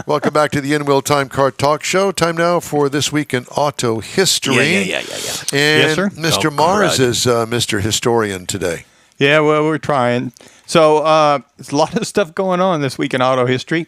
Welcome back to the In-Wheel Time Car Talk Show. Time now for This Week in Auto History. Yeah. And Yes, sir? Mr. Mars is Mr. Historian today. Yeah, well, we're trying. So there's a lot of stuff going on this week in auto history.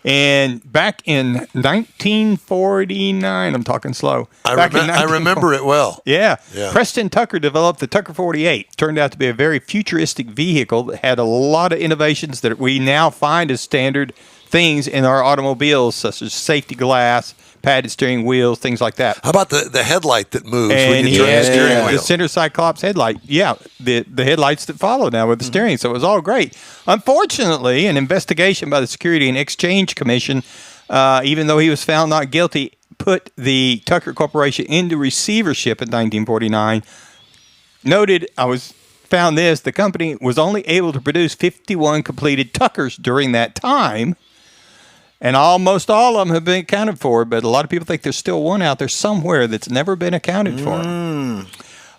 And back in 1949, I'm talking slow. I remember it well. Yeah. Preston Tucker developed the Tucker 48. Turned out to be a very futuristic vehicle that had a lot of innovations that we now find as standard things in our automobiles, such as safety glass, padded steering wheels, things like that. How about the headlight that moves And when you turn the steering wheel? The center Cyclops headlight. Yeah, the headlights that follow now with the steering. So it was all great. Unfortunately, an investigation by the Security and Exchange Commission, even though he was found not guilty, put the Tucker Corporation into receivership in 1949. Found this, the company was only able to produce 51 completed Tuckers during that time. And almost all of them have been accounted for, but a lot of people think there's still one out there somewhere that's never been accounted for.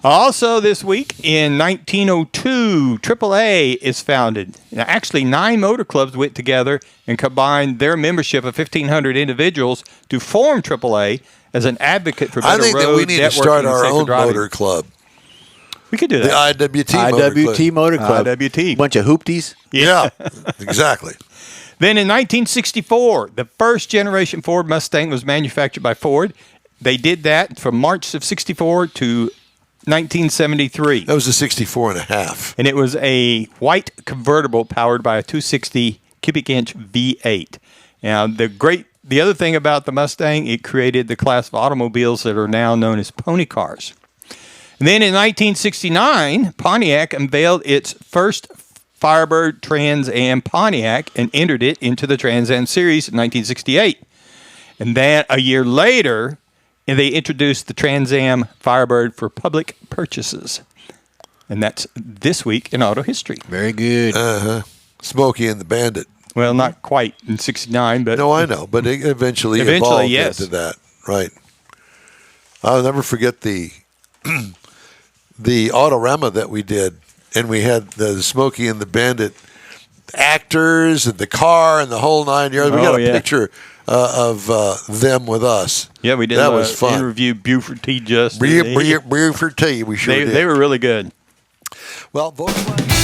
Also this week, in 1902, AAA is founded. Now, actually, 9 motor clubs went together and combined their membership of 1,500 individuals to form AAA as an advocate for better road, I think that we need to start our own motor club. We could do that. The IWT Motor Club. IWT. Bunch of hoopties. Yeah, exactly. Then in 1964, the first generation Ford Mustang was manufactured by Ford. They did that from March of 64 to 1973. That was a 64 and a half. And it was a white convertible powered by a 260 cubic inch V8. Now, the other thing about the Mustang, it created the class of automobiles that are now known as pony cars. And then in 1969, Pontiac unveiled its first Firebird Trans Am Pontiac and entered it into the Trans Am series in 1968. And then a year later, they introduced the Trans Am Firebird for public purchases. And that's this week in auto history. Very good. Smokey and the Bandit. Well, not quite in 69, but... No, I know, but it eventually evolved yes. into that. Right. I'll never forget the Autorama that we did. And we had the Smokey and the Bandit actors and the car and the whole 9 yards. We got a picture of them with us. Yeah, we did. That was fun. Interview Buford T. Justice. Buford T. We sure did. They were really good. Well, Volkswagen.